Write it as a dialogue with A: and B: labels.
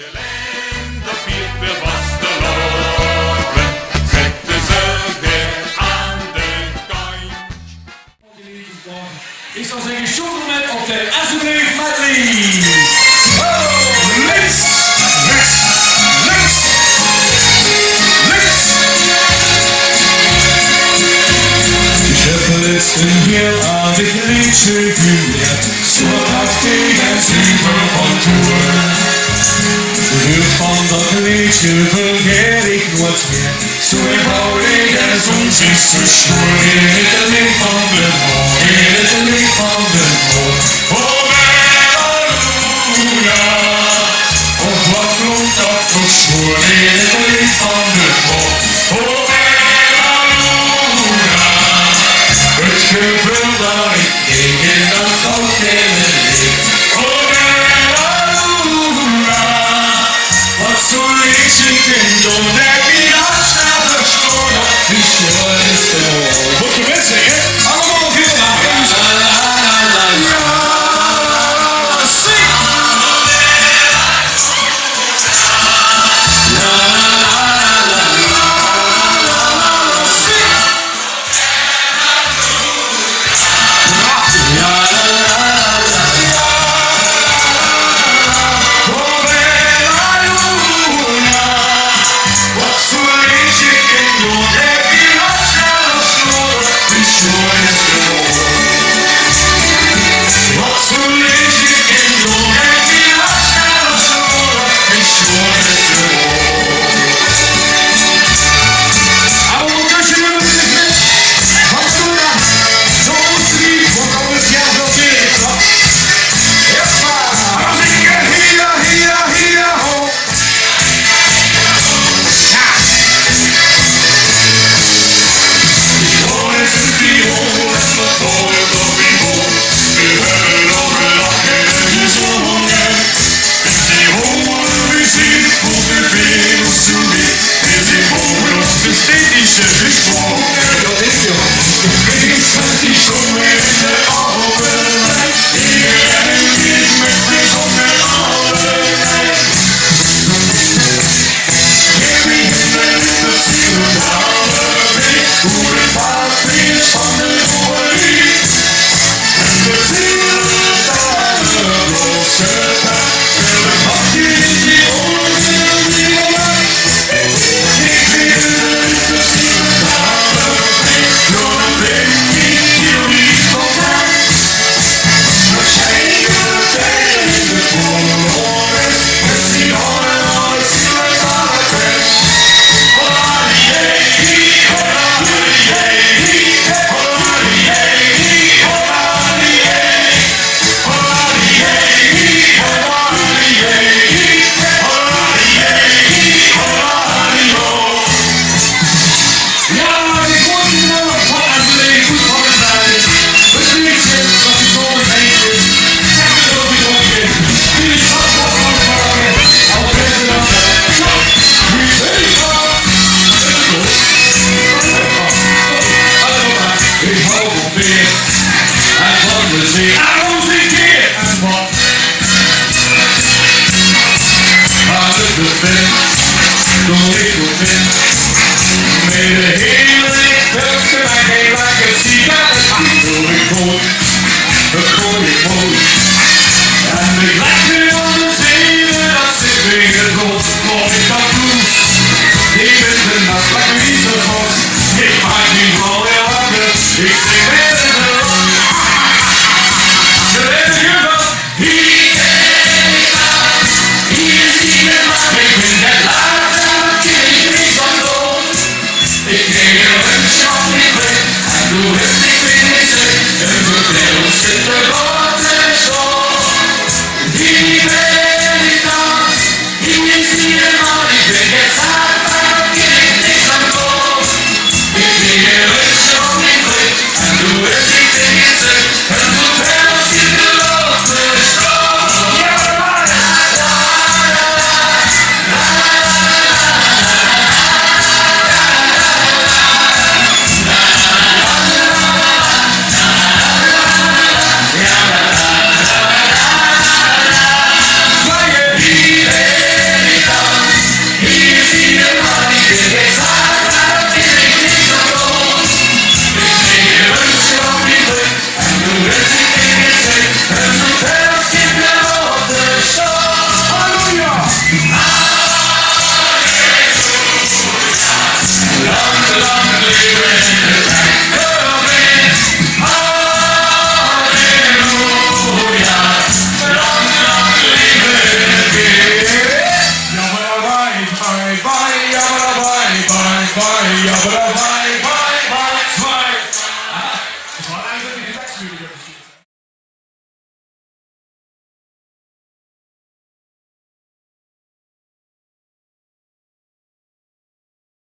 A: Geländer viert weer vasteloven, zetten ze weer aan de kant.
B: Ik zou zeggen, showman op de alsjeblieft medley. Oh, links, rechts, links, links. Ich habe letzten hier aardig liedje geleerd, zo prachtig en zuiver van toer. De lucht van dat liedje vergeet ik nooit meer, zo eenvoudig en soms is zo stoer. In het licht van de moor, in het licht van de moor.